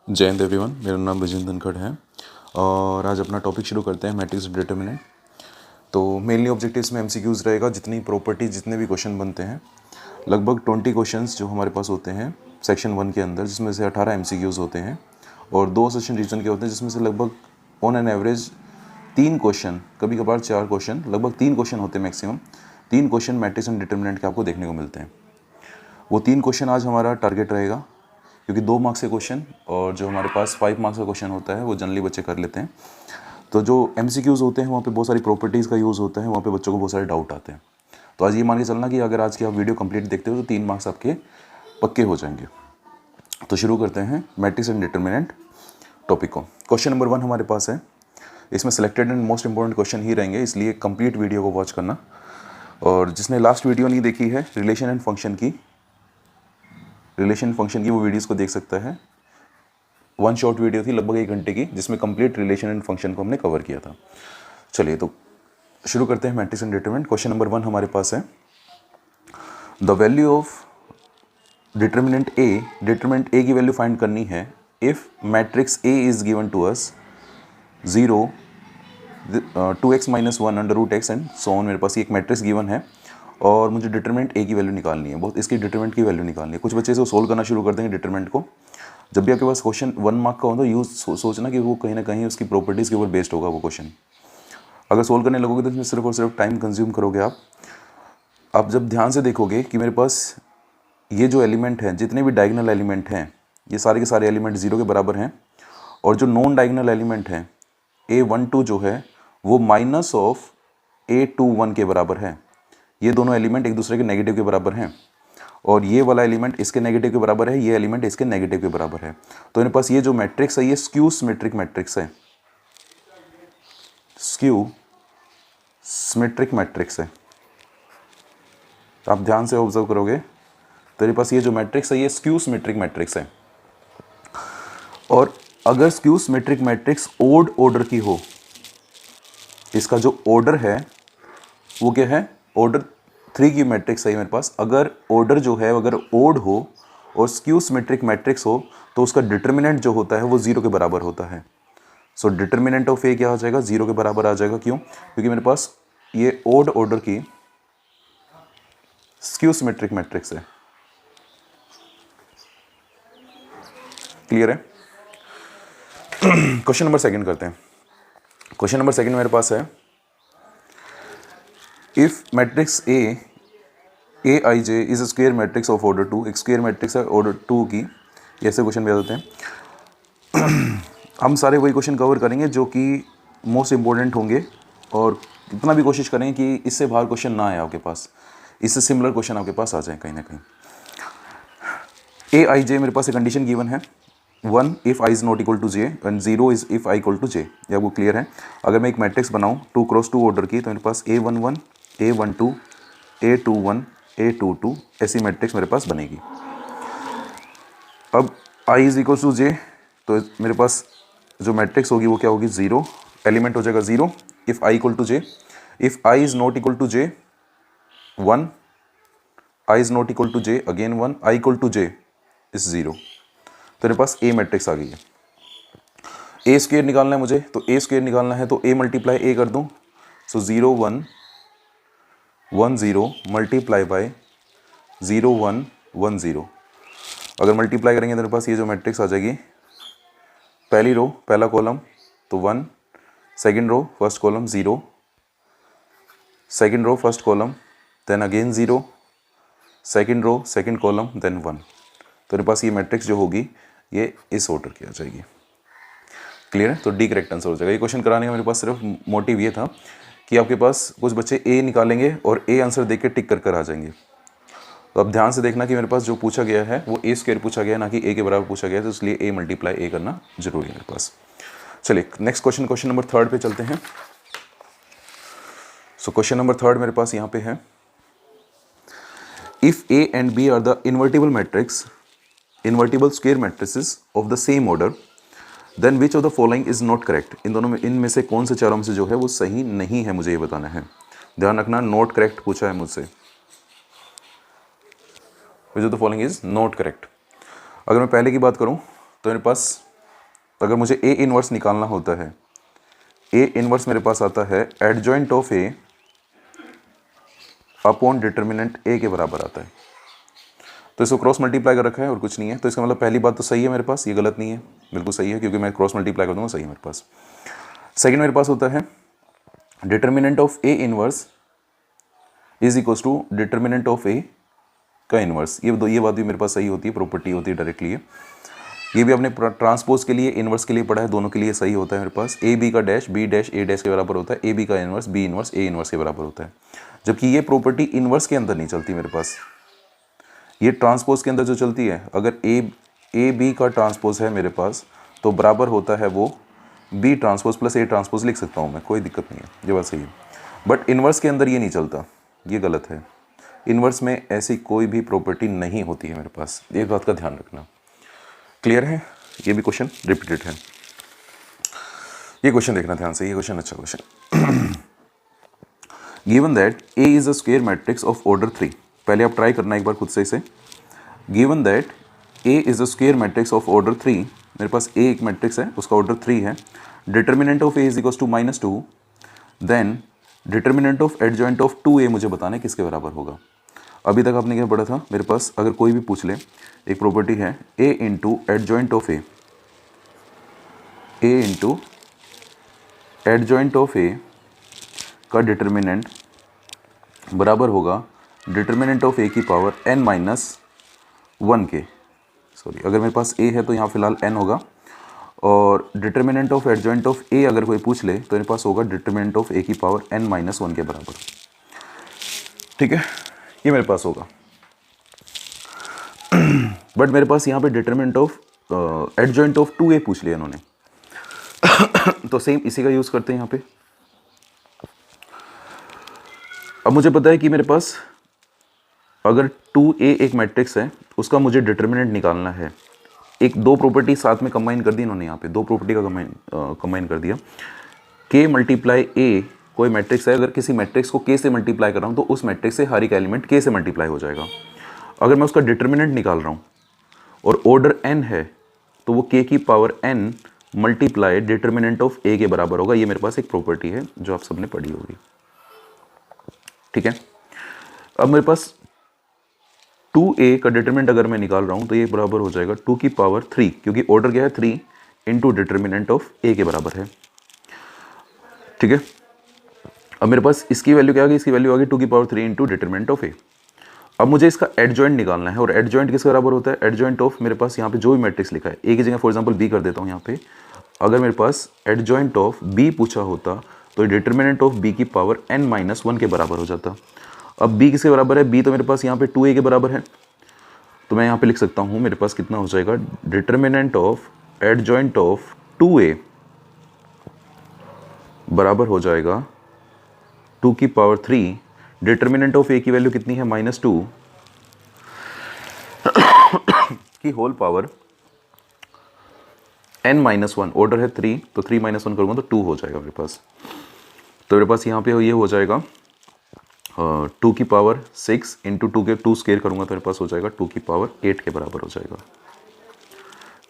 जय हिंद एवरीवन, मेरा नाम विजेंद्र धनखड़ है और आज अपना टॉपिक शुरू करते हैं मैट्रिक्स डिटर्मिनेंट। तो मेनली ऑब्जेक्टिव्स में एमसीक्यूज़ रहेगा। जितनी प्रॉपर्टी जितने भी क्वेश्चन बनते हैं लगभग 20 क्वेश्चंस जो हमारे पास होते हैं सेक्शन 1 के अंदर, जिसमें से 18 एमसीक्यूज़ होते हैं और 2 सेशन रीजन के होते हैं, जिसमें से लगभग ऑन एन एवरेज 3 क्वेश्चन, कभी कभार 4 क्वेश्चन, लगभग 3 क्वेश्चन होते हैं maximum. 3 question matrix and determinant के आपको देखने को मिलते हैं। वो 3 क्वेश्चन आज हमारा टारगेट रहेगा, क्योंकि 2 मार्क्स के क्वेश्चन और जो हमारे पास 5 मार्क्स का क्वेश्चन होता है वो जनरली बच्चे कर लेते हैं। तो जो एमसीक्यूज़ होते हैं वहाँ पे बहुत सारी प्रॉपर्टीज़ का यूज़ होता है, वहाँ पे बच्चों को बहुत सारे डाउट आते हैं। तो आज ये मान के चलना कि अगर आज की आप वीडियो कंप्लीट देखते हो तो 3 मार्क्स आपके पक्के हो जाएंगे। तो शुरू करते हैं मैट्रिक्स एंड डिटर्मिनेंट टॉपिक को। क्वेश्चन नंबर 1 हमारे पास है। इसमें selected and most important question ही रहेंगे, इसलिए कंप्लीट वीडियो को वॉच करना। और जिसने लास्ट वीडियो नहीं देखी है रिलेशन एंड फंक्शन की, वो वीडियोज़ को देख सकता है। 1 शॉर्ट वीडियो थी लगभग 1 घंटे की, जिसमें कंप्लीट रिलेशन एंड फंक्शन को हमने कवर किया था। चलिए तो शुरू करते हैं matrix and determinant. Question number 1 हमारे पास है, the value of determinant A की वैल्यू फाइंड करनी है if matrix A is given to us 0 2x - 1 √x and so on. मेरे पास ये एक मैट्रिक्स गिवन है और मुझे डिटरमिनेंट ए की वैल्यू निकालनी है। बहुत इसकी डिटरमिनेंट की वैल्यू निकालनी है। कुछ बच्चे इसको सोल्व करना शुरू कर देंगे डिटरमिनेंट को। जब भी आपके पास क्वेश्चन 1 मार्क का हो तो यूज सोचना कि वो कहीं ना कहीं उसकी प्रॉपर्टीज़ के ऊपर बेस्ड होगा वो क्वेश्चन। अगर सोल्व करने लगोगे तो इसमें सिर्फ और सिर्फ टाइम कंज्यूम करोगे आप जब ध्यान से देखोगे कि मेरे पास ये जो एलिमेंट हैं, जितने भी डायगोनल एलिमेंट हैं, ये सारे के सारे एलिमेंट 0 के बराबर हैं। और जो नॉन डायगोनल एलिमेंट हैं A12 जो है वो माइनस ऑफ A21 के बराबर है। ये दोनों एलिमेंट एक दूसरे के नेगेटिव के बराबर हैं और ये वाला एलिमेंट इसके नेगेटिव के बराबर है, ये एलिमेंट इसके नेगेटिव के बराबर है। तो मेरे पास ये जो मैट्रिक्स है ये स्क्यू सिमेट्रिक मैट्रिक्स है। स्क्यू सिमेट्रिक मैट्रिक्स है। तो आप ध्यान से ऑब्जर्व करोगे तो मेरे पास ये जो मैट्रिक्स है ये स्क्यू सिमेट्रिक मैट्रिक्स है। और अगर skew symmetric matrix odd order की हो, इसका जो ऑर्डर है वो क्या है, ऑर्डर 3 की मैट्रिक्स है मेरे पास। अगर ऑर्डर जो है अगर ओड हो और स्क्यू सिमेट्रिक मैट्रिक्स हो तो उसका डिटर्मिनेंट जो होता है वो 0 के बराबर होता है। सो डिटर्मिनेंट ऑफ ए क्या हो जाएगा, 0 के बराबर आ जाएगा। क्यों? क्योंकि मेरे पास ये ओड ऑर्डर की स्क्यू सिमेट्रिक मैट्रिक्स है। क्लियर है? क्वेश्चन नंबर 2 करते हैं। क्वेश्चन नंबर 2 मेरे पास है, if matrix Aij is a square matrix of order 2, एक स्क्वायर मैट्रिक्स है ऑर्डर 2 की। ऐसे क्वेश्चन भी आ जाते हैं। हम सारे वही क्वेश्चन कवर करेंगे जो कि मोस्ट इंपॉर्टेंट होंगे और इतना भी कोशिश करेंगे कि इससे बाहर क्वेश्चन ना आए आपके पास, इससे सिमिलर क्वेश्चन आपके पास आ जाए कहीं ना कहीं। Aij मेरे पास एक कंडीशन गिवन है, 1 if i is not equal to j and 0 is if i equal to j। ये आपको क्लियर है? अगर मैं एक मैट्रिक्स बनाऊँ 2 क्रॉस 2 ऑर्डर की, तो मेरे पास A11 A12 A21 A22 ऐसी मैट्रिक्स मेरे पास बनेगी। अब i is equal to j, तो मेरे पास जो मैट्रिक्स होगी वो क्या होगी, 0 एलिमेंट हो जाएगा 0 if i equal to j। If i is not equal to j 1, i is not equal to j again 1, i equal to j is 0। तो मेरे पास ए मैट्रिक्स आ गई है। ए स्क्वायर निकालना है मुझे, तो ए स्क्वायर निकालना है तो ए मल्टीप्लाई ए कर दूं। सो 0 1 1 0 मल्टीप्लाई बाय 0 1 1 0। अगर मल्टीप्लाई करेंगे तो मेरे पास ये जो मैट्रिक्स आ जाएगी, पहली रो पहला कॉलम तो 1, second row first column 0, second row first column then again 0, second row second column then 1। तो मेरे पास ये मैट्रिक्स जो होगी ये इस ऑर्डर की आ जाएगी। क्लियर है? तो डी करेक्ट आंसर हो जाएगा। ये क्वेश्चन कराने का मेरे पास सिर्फ मोटिव ये था कि आपके पास कुछ बच्चे ए निकालेंगे और ए आंसर देख के टिक कर आ जाएंगे। तो अब ध्यान से देखना कि मेरे पास जो पूछा गया है वो ए स्क्वायर पूछा गया है, ना कि ए के बराबर पूछा गया है, तो इसलिए ए मल्टीप्लाई ए करना जरूरी है मेरे पास। चलिए नेक्स्ट क्वेश्चन, क्वेश्चन नंबर 3 पे चलते हैं। सो क्वेश्चन नंबर 3 मेरे पास यहाँ पे है, if A and B are the invertible square matrices of the same order then which of the following is not correct. इन दोनों में इनमें से कौन से चारों में से जो है वो सही नहीं है, मुझे ये बताना है। ध्यान रखना, नॉट करेक्ट पूछा है मुझसे। विच of the following is not correct. अगर मैं पहले की बात करूं तो मेरे पास अगर मुझे ए इनवर्स निकालना होता है, ए इनवर्स मेरे पास आता है adjoint of A upon determinant A के बराबर आता है। तो इसको क्रॉस मल्टीप्लाई कर रखा है और कुछ नहीं है, तो इसका मतलब पहली बात तो सही है मेरे पास, ये गलत नहीं है, बिल्कुल सही है क्योंकि मैं क्रॉस मल्टीप्लाई कर दूंगा, सही है मेरे पास। सेकंड मेरे पास होता है determinant of A inverse is equals to determinant of A का इनवर्स। ये बात भी मेरे पास सही होती है, प्रॉपर्टी होती है डायरेक्टली। ये भी आपने ट्रांसपोज के लिए इनवर्स के लिए पढ़ा है, दोनों के लिए सही होता है मेरे पास। ए बी का dash B dash A dash के बराबर होता है, ए बी का inverse B inverse A inverse के बराबर होता है। जबकि ये प्रॉपर्टी इनवर्स के अंदर नहीं चलती मेरे पास, ये ट्रांसपोज के अंदर जो चलती है। अगर ए बी का ट्रांसपोज है मेरे पास तो बराबर होता है वो B transpose plus A transpose लिख सकता हूँ मैं, कोई दिक्कत नहीं है, ये बात सही है। बट इनवर्स के अंदर ये नहीं चलता, ये गलत है। इनवर्स में ऐसी कोई भी प्रॉपर्टी नहीं होती है मेरे पास, एक बात का ध्यान रखना। क्लियर है? ये भी क्वेश्चन रिपीटेड है, ये क्वेश्चन देखना ध्यान से, ये क्वेश्चन अच्छा question. Given that A is a square matrix of order 3, पहले आप ट्राई करना एक बार खुद से इसे। Given that A is a square matrix of order 3, मेरे पास ए एक मैट्रिक्स है, उसका ऑर्डर 3 है। Determinant of A is equals to -2, then determinant of adjoint of 2a मुझे बताना है किसके बराबर होगा। अभी तक आपने क्या पढ़ा था मेरे पास, अगर कोई भी पूछ ले, एक प्रॉपर्टी है a into adjoint of A, a into adjoint of A का डिटर्मिनेंट बराबर होगा डिटर्मिनेंट ऑफ ए की पावर n-1 के। सॉरी, अगर मेरे पास a है तो यहाँ फिलहाल n होगा, और डिटर्मिनेंट ऑफ एडजॉइंट ऑफ ए अगर कोई पूछ ले तो मेरे पास होगा डिटर्मिनेंट ऑफ ए की पावर n-1 के बराबर। ठीक है, ये मेरे पास होगा। बट मेरे पास यहाँ पे determinant of adjoint of 2a पूछ लिया इन्होंने। तो सेम इसी का यूज़ करते हैं यहाँ पे। अब मुझे पता है कि मेरे पास अगर 2a एक मैट्रिक्स है, उसका मुझे डिटर्मिनेंट निकालना है। एक दो प्रॉपर्टी साथ में कंबाइन कर दी इन्होंने, यहाँ पे दो प्रॉपर्टी का कंबाइन कर दिया। k मल्टीप्लाई a कोई मैट्रिक्स है, अगर किसी मैट्रिक्स को k से मल्टीप्लाई कर रहा हूँ तो उस मैट्रिक्स से हर एक एलिमेंट k से मल्टीप्लाई हो जाएगा। अगर मैं उसका डिटर्मिनेंट निकाल रहा हूँ और ऑर्डर n है तो वो k की power n multiply determinant of a के बराबर होगा। ये मेरे पास एक प्रॉपर्टी है जो आप सबने पढ़ी होगी। ठीक है, अब मेरे पास 2a का डिटर्मिनेंट अगर मैं निकाल रहा हूँ तो ये बराबर हो जाएगा 2 की पावर 3, क्योंकि ऑर्डर क्या है 3 इंटू डिटर्मिनेंट ऑफ a के बराबर है। ठीक है, अब मेरे पास इसकी वैल्यू क्या आ गई, इसकी वैल्यू आ गई 2 की power 3 into determinant of a। अब मुझे इसका एडजॉइंट निकालना है, और एडजॉइंट किसके बराबर होता है, एडजॉइंट ऑफ मेरे पास यहाँ पे जो भी मैट्रिक्स लिखा है, a की जगह फॉर एग्जांपल b कर देता हूँ यहाँ पे। अगर मेरे पास एडजॉइंट ऑफ b पूछा होता तो डिटर्मिनेंट ऑफ b की पावर n-1 के बराबर हो जाता। अब b किसके बराबर है, b तो मेरे पास यहाँ पे 2a के बराबर है, तो मैं यहाँ पे लिख सकता हूँ मेरे पास कितना हो जाएगा, determinant of adjoint of 2a बराबर हो जाएगा 2 की पावर 3, डिटर्मिनेंट ऑफ a की वैल्यू कितनी है -2 की होल पावर n-1, ऑर्डर है 3 तो 3-1 करूँगा तो 2 हो जाएगा मेरे पास। तो मेरे पास यहाँ पे ये हो जाएगा 2 की पावर 6 इंटू 2 के 2 स्क्वायर करूँगा तो मेरे पास हो जाएगा 2 की पावर 8 के बराबर हो जाएगा।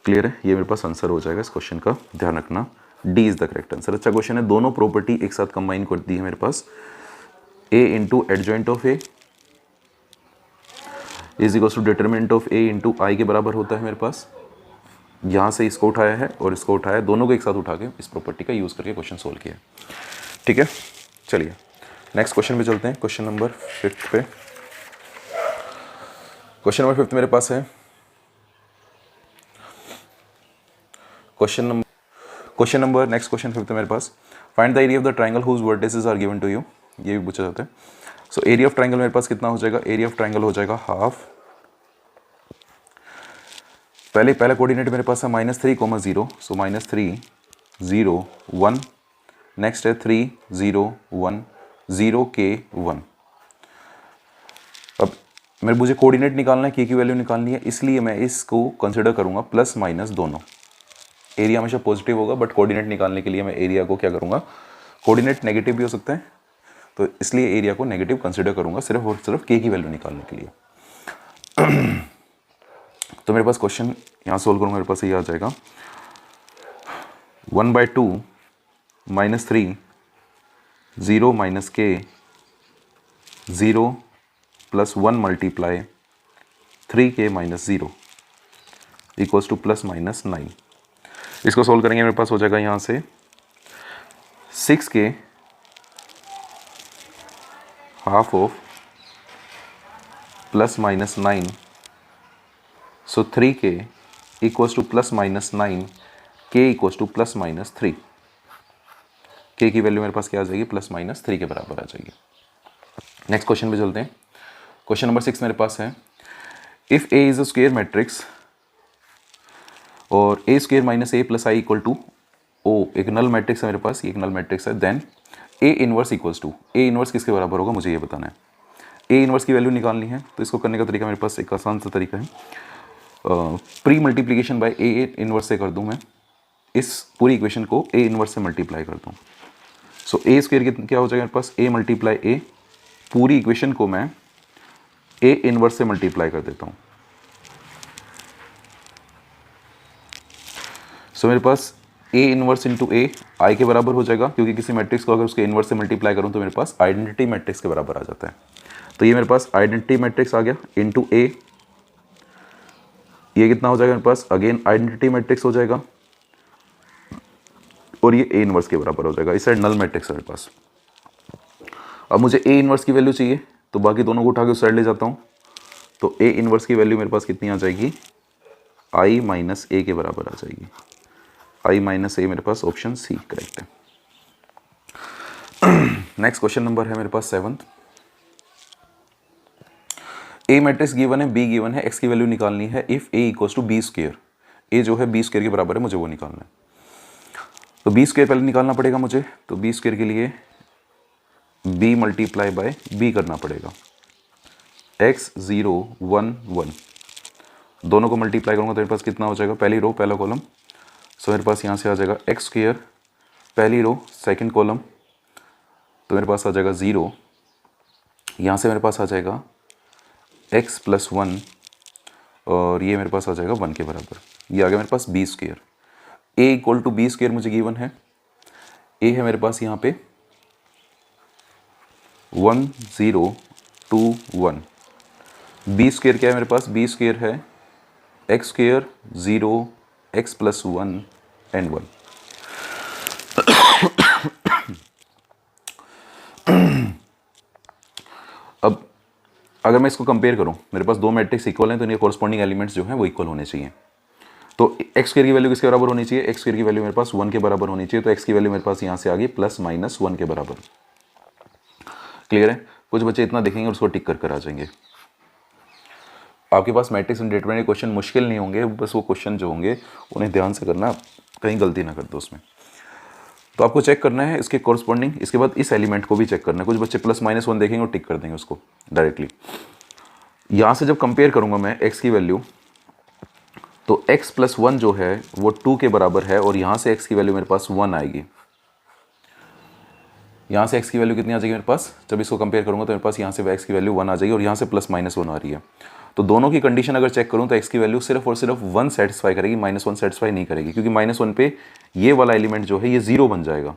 क्लियर है, ये मेरे पास आंसर हो जाएगा इस क्वेश्चन का, ध्यान रखना D is the correct answer. अच्छा क्वेश्चन है, दोनों प्रॉपर्टी एक साथ कंबाइन कर दी है मेरे पास। a into adjoint of a is equal to determinant of a into I के बराबर होता है मेरे पास। यहाँ से इसको उठाया है और इसको उठाया, दोनों को एक साथ उठा के इस प्रॉपर्टी का यूज़ करके क्वेश्चन सोल्व किया। ठीक है, चलिए नेक्स्ट क्वेश्चन पे चलते हैं, क्वेश्चन नंबर 5 पे। क्वेश्चन नंबर 5 मेरे पास है, क्वेश्चन नंबर नेक्स्ट क्वेश्चन 5 मेरे पास, find the area of the triangle whose vertices are given to you. ये भी पूछा जाता है। सो एरिया ऑफ ट्राइंगल मेरे पास कितना हो जाएगा, एरिया ऑफ ट्राइंगल हो जाएगा हाफ। पहला कोऑर्डिनेट मेरे पास है -3, 0, सो -3, 0, 1, नेक्स्ट है 3, 0, 1, 0 के 1। अब मुझे कोऑर्डिनेट निकालना है, के की वैल्यू निकालनी है, इसलिए मैं इसको कंसिडर करूंगा प्लस माइनस दोनों। एरिया हमेशा पॉजिटिव होगा, बट कोऑर्डिनेट निकालने के लिए मैं एरिया को क्या करूंगा, कोऑर्डिनेट नेगेटिव भी हो सकता है, तो इसलिए एरिया को नेगेटिव कंसिडर करूंगा सिर्फ और सिर्फ के की वैल्यू निकालने के लिए। तो मेरे पास क्वेश्चन यहाँ सोल्व करूँगा, मेरे पास ये आ जाएगा 1/2 -3 0 - k 0 + 1 × 3k - 0 इक्वल्स टू ±9। इसको सोल्व करेंगे, मेरे पास हो जाएगा यहाँ से 6k half of ±9, so 3k equals to +-9, k equals to +-3। k की वैल्यू मेरे पास क्या आ जाएगी, +-3 के बराबर आ जाएगी। नेक्स्ट क्वेश्चन पे चलते हैं। क्वेश्चन नंबर 6 मेरे पास है, if A is a square matrix और A² - A + I = O एक नल मैट्रिक्स है मेरे पास, ये एक नल मैट्रिक्स है, then A inverse equals to, A inverse किसके बराबर होगा मुझे ये बताना है। A इनवर्स की वैल्यू निकालनी है, तो इसको करने का तरीका मेरे पास एक आसान सा तरीका है, pre multiplication bye A inverse से कर दूं मैं, इस पूरी इक्वेशन को A इनवर्स से मल्टीप्लाई कर दूं। सो A² क्या हो जाएगा मेरे पास, A × A, पूरी इक्वेशन को मैं A इनवर्स से मल्टीप्लाई कर देता हूं। सो मेरे पास A inverse into A I के बराबर हो जाएगा, क्योंकि किसी मैट्रिक्स को अगर उसके इनवर्स से मल्टीप्लाई करूं तो मेरे पास आइडेंटिटी मैट्रिक्स के बराबर आ जाता है। तो ये मेरे पास आइडेंटिटी मैट्रिक्स आ गया इंटू A, ये कितना हो जाएगा मेरे पास, अगेन आइडेंटिटी मैट्रिक्स हो जाएगा, और ये A इनवर्स के बराबर हो जाएगा। इस साइड नल मैट्रिक्स है मेरे पास। अब मुझे A इनवर्स की वैल्यू चाहिए, तो बाकी दोनों को उठा के उस साइड ले जाता हूँ, तो A इनवर्स की वैल्यू मेरे पास कितनी आ जाएगी, I - A के बराबर आ जाएगी। I - A मेरे पास ऑप्शन सी करेक्ट है। नेक्स्ट क्वेश्चन नंबर है मेरे पास 7th। A मैट्रिक्स गिवन है, B गिवन है, X की वैल्यू निकालनी है इफ A = B²। A जो है B² के बराबर है, मुझे वो निकालना है। तो B² पहले निकालना पड़ेगा मुझे, तो B² के लिए B × B करना पड़ेगा। X 0 1 1 दोनों को मल्टीप्लाई करूंगा तो मेरे पास कितना हो जाएगा, पहली रो पहला कॉलम, सो मेरे पास यहाँ से आ जाएगा X² पहली रो सेकंड कॉलम, तो मेरे पास आ जाएगा 0, यहाँ से मेरे पास आ जाएगा x + 1 और ये मेरे पास आ जाएगा 1 के बराबर। ये आ गया मेरे पास B²। A = B² मुझे गिवन है, A है मेरे पास यहाँ पे 1 0 2 1, B² क्या है मेरे पास, B² है X² 0 x + 1 and 1। अब अगर मैं इसको कंपेयर करूं, मेरे पास दो मैट्रिक्स इक्वल हैं, तो इनके कॉरस्पॉन्डिंग एलिमेंट्स जो हैं वो इक्वल होने चाहिए। तो X² की वैल्यू किसके बराबर होनी चाहिए, X² की वैल्यू मेरे पास 1 के बराबर होनी चाहिए, तो X की वैल्यू मेरे पास यहाँ से आ गई +-1 के बराबर। क्लियर है। कुछ बच्चे इतना देखेंगे और उसको टिक कर आ जाएंगे। आपके पास मैट्रिक्स एंड डिटरमिनेंट के क्वेश्चन मुश्किल नहीं होंगे, बस वो क्वेश्चन जो होंगे उन्हें ध्यान से करना, कहीं गलती ना कर दो उसमें। तो आपको चेक करना है इसके कॉरस्पॉन्डिंग, इसके बाद इस एलिमेंट को भी चेक करना है। कुछ बच्चे +-1 देखेंगे और टिक कर देंगे उसको डायरेक्टली। यहाँ से जब कंपेयर करूँगा मैं x की वैल्यू, तो x + 1 जो है वो 2 के बराबर है, और यहाँ से x की वैल्यू मेरे पास 1 आएगी। यहाँ से x की वैल्यू कितनी आ जाएगी मेरे पास, जब इसको कंपेयर करूँगा तो मेरे पास यहाँ से x की वैल्यू 1 आ जाएगी, और यहाँ से +-1 आ रही है। तो दोनों की कंडीशन अगर चेक करूँ तो x की वैल्यू सिर्फ और सिर्फ 1 सेटिस्फाई करेगी, -1 सेटिस्फाई नहीं करेगी, क्योंकि -1 पे ये वाला एलिमेंट जो है ये 0 बन जाएगा,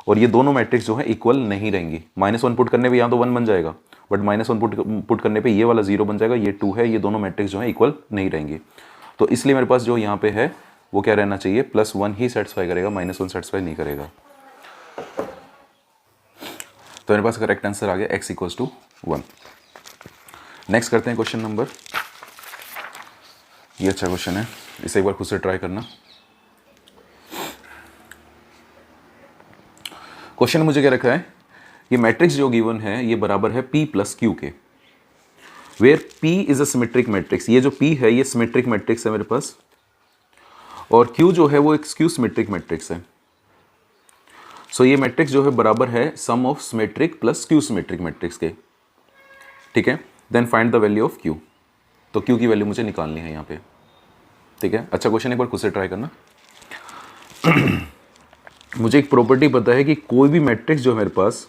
और ये दोनों मैट्रिक्स जो है इक्वल नहीं रहेंगी। -1 पुट करने पे यहाँ तो 1 बन जाएगा, बट -1 पुट करने पे ये वाला 0 बन जाएगा, ये 2 है, ये दोनों मैट्रिक्स जो है इक्वल नहीं रहेंगे। तो इसलिए मेरे पास जो यहाँ पे है वो क्या रहना चाहिए, +1 ही सेटिस्फाई करेगा, -1 सेटिस्फाई नहीं करेगा। तो मेरे पास करेक्ट आंसर आ गया x = 1। नेक्स्ट करते हैं क्वेश्चन नंबर, ये अच्छा क्वेश्चन है, इसे एक बार खुद से ट्राई करना। क्वेश्चन मुझे क्या रखा है, ये मैट्रिक्स जो गिवन है ये बराबर है P + Q के, where P is a symmetric matrix. ये जो P है ये सिमेट्रिक मैट्रिक्स है मेरे पास, और Q जो है वो एक स्क्यू सिमेट्रिक मैट्रिक्स है। सो ये मैट्रिक्स जो है बराबर है sum of symmetric + skew symmetric matrix के, ठीक है। Then find the value of Q, तो Q की वैल्यू मुझे निकालनी है यहाँ पे, ठीक है। अच्छा क्वेश्चन, एक बार खुद से ट्राई करना। मुझे एक प्रॉपर्टी पता है कि कोई भी मैट्रिक्स जो है मेरे पास,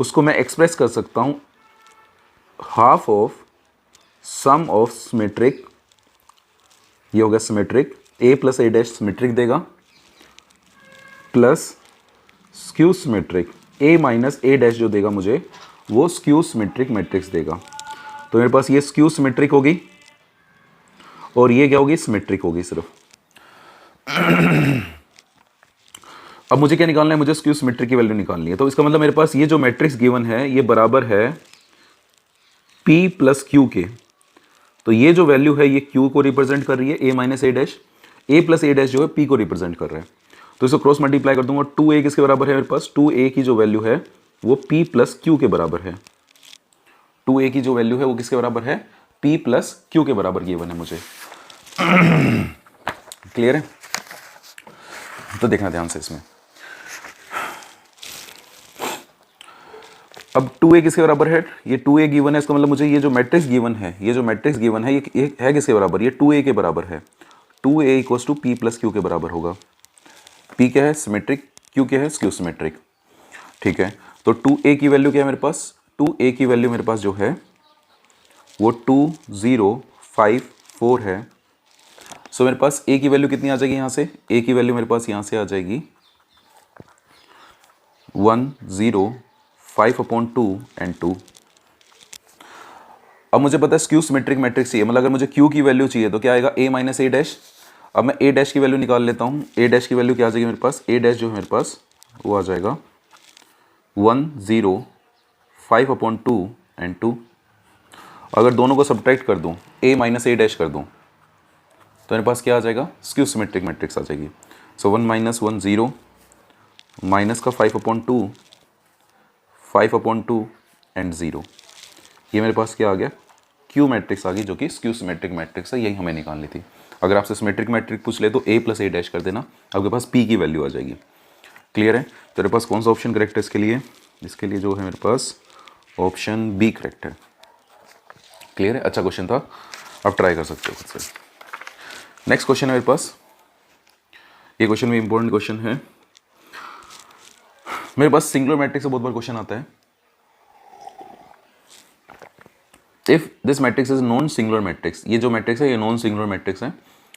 उसको मैं एक्सप्रेस कर सकता हूँ half of sum of symmetric, ये होगा सिमेट्रिक, A + A' सिमेट्रिक देगा, plus skew symmetric A minus A dash जो देगा मुझे वो स्क्यू सिमेट्रिक मैट्रिक्स देगा। तो मेरे पास ये स्क्यू सिमेट्रिक होगी और ये क्या होगी, सिमेट्रिक होगी सिर्फ। अब मुझे क्या निकालना है, मुझे स्क्यू सिमेट्रिक की वैल्यू निकालनी है। तो इसका मतलब मेरे पास ये जो मैट्रिक्स गिवन है ये बराबर है P प्लस क्यू के। तो ये जो वैल्यू है ये Q को रिप्रेजेंट कर रही है, A minus A dash, A plus A dash जो है P को रिप्रेजेंट कर रहा है। तो इसको क्रॉस मल्टीप्लाई कर दूंगा, 2A किसके बराबर है मेरे पास, 2A की जो वैल्यू है वो P प्लस क्यू के बराबर है। 2A की जो वैल्यू है वो किसके बराबर है, P प्लस क्यू के बराबर गिवन है मुझे। क्लियर है? तो देखना ध्यान से इसमें। अब 2A किसके बराबर है, ये 2A गिवन है, इसका मतलब मुझे ये जो मैट्रिक्स गिवन है, ये जो मैट्रिक्स गिवन है ये है किसके बराबर, ये 2A के बराबर है। 2A equals to P plus Q के बराबर होगा। P क्या है, सिमेट्रिक, Q क्या है, स्क्यू सिमेट्रिक। ठीक है, तो 2A की वैल्यू क्या है मेरे पास, 2A की वैल्यू मेरे पास जो है वो 2054 है। सो मेरे पास A की वैल्यू कितनी आ जाएगी यहाँ से, A की वैल्यू मेरे पास यहाँ से आ जाएगी 105/2 एंड 2। अब मुझे पता है स्क्यू सिमेट्रिक मैट्रिक्स चाहिए, मतलब अगर मुझे Q की वैल्यू चाहिए तो क्या आएगा, A माइनस ए डैश। अब मैं A डैश की वैल्यू निकाल लेता हूँ। A डैश की वैल्यू क्या आ जाएगी मेरे पास, A डैश जो है मेरे पास वो आ जाएगा 105/2 एंड 2। अगर दोनों को सब्ट्रैक्ट कर दूं, A माइनस ए डैश कर दूं, तो मेरे पास क्या आ जाएगा, स्क्यू सिमेट्रिक मैट्रिक्स आ जाएगी। सो 1 माइनस 1 0 माइनस का 5/2 5/2 एंड 0। ये मेरे पास क्या आ गया, क्यू मैट्रिक्स आ गई, जो कि स्क्यू सिमेट्रिक मैट्रिक्स है। यही हमें निकालनी थी। अगर आपसे सिमेट्रिक मैट्रिक पूछ ले तो A प्लस ए डैश कर देना, आपके पास P की वैल्यू आ जाएगी। क्लियर है? तो मेरे पास कौन सा ऑप्शन करेक्ट है इसके लिए, इसके लिए जो है मेरे पास ऑप्शन बी करेक्ट है। क्लियर है? अच्छा क्वेश्चन था, आप ट्राई कर सकते हो खुद से। नेक्स्ट क्वेश्चन है मेरे पास, ये क्वेश्चन भी इंपॉर्टेंट क्वेश्चन है मेरे पास। सिंगुलर मैट्रिक्स से बहुत बार क्वेश्चन आता है। If this matrix is non singular matrix, ये जो मैट्रिक्स है ये नॉन सिंगुलर मैट्रिक्स है।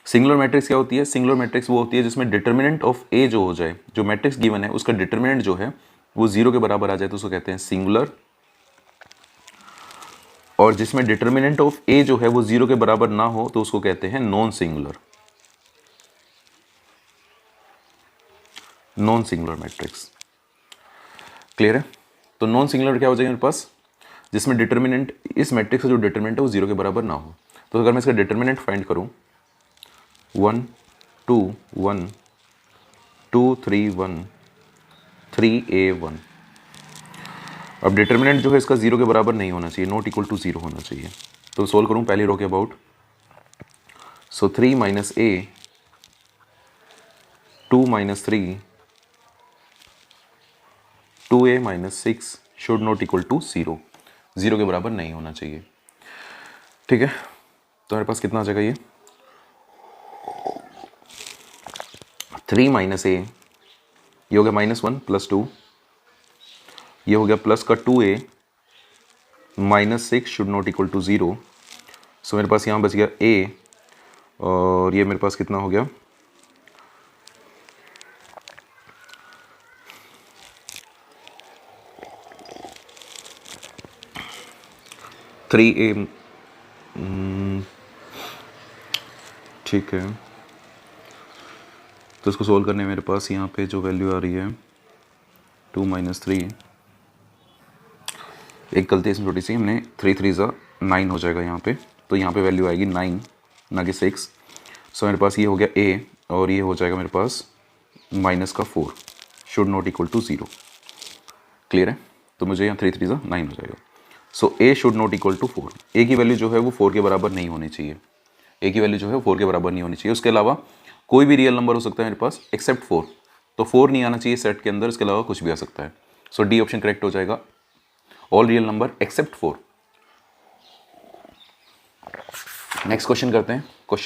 सिंगुलर मैट्रिक्स क्या होती है, सिंगुलर मैट्रिक्स वो होती है जिसमें डिटर्मिनेंट ऑफ ए जो हो जाए, जो मैट्रिक्स गिवन है उसका डिटर्मिनेंट जो है वो 0 के बराबर आ जाए तो उसको कहते हैं सिंगुलर। और जिसमें डिटर्मिनेंट ऑफ ए जो है वो 0 के बराबर ना हो तो उसको कहते हैं non singular. Non singular matrix. Clear है? तो नॉन सिंगुलर क्या हो जाएगा मेरे पास, जिसमें डिटर्मिनेंट, इस मैट्रिक्स का जो डिटर्मिनेंट है वो 0 के बराबर ना हो। तो अगर मैं इसका डिटर्मिनेंट फाइंड करूं 1 2 1 2 3 1 3a1। अब डिटर्मिनेंट जो है इसका 0 के बराबर नहीं होना चाहिए, नॉट इक्वल टू 0 होना चाहिए। तो सोल्व करूं पहली रो के about. So 3 minus A 2 minus 3 2a minus 6 should not equal to 0, 0 के बराबर नहीं होना चाहिए। ठीक है, तो मेरे पास कितना आ जाएगा, ये 3 माइनस ए, ये हो गया -1 प्लस 2, ये हो गया प्लस का 2a minus 6 should not equal to 0। So मेरे पास यहाँ बच गया a, और ये मेरे पास कितना हो गया 3a। ठीक है, तो इसको सोल्व करने मेरे पास यहाँ पे जो वैल्यू आ रही है 2 माइनस 3, एक गलती इसमें छोटी सी, हमने 3 3 ज़ा 9 हो जाएगा यहाँ पे, तो यहाँ पे वैल्यू आएगी 9 ना कि 6। सो मेरे पास ये हो गया a, और ये हो जाएगा मेरे पास माइनस का 4 should not equal to 0। Clear है? तो मुझे यहाँ 3 3 ज़ा 9 हो जाएगा। So a should not equal to 4, a की वैल्यू जो है वो 4 के बराबर नहीं होनी चाहिए, a की वैल्यू जो है 4 के बराबर नहीं होनी चाहिए। उसके अलावा कोई भी रियल नंबर हो सकता है मेरे पास एक्सेप्ट 4, तो 4 नहीं आना चाहिए सेट के अंदर, इसके अलावा कुछ भी आ सकता है। सो डी ऑप्शन करेक्ट हो जाएगा, all real number except 4। Next question करते हैं।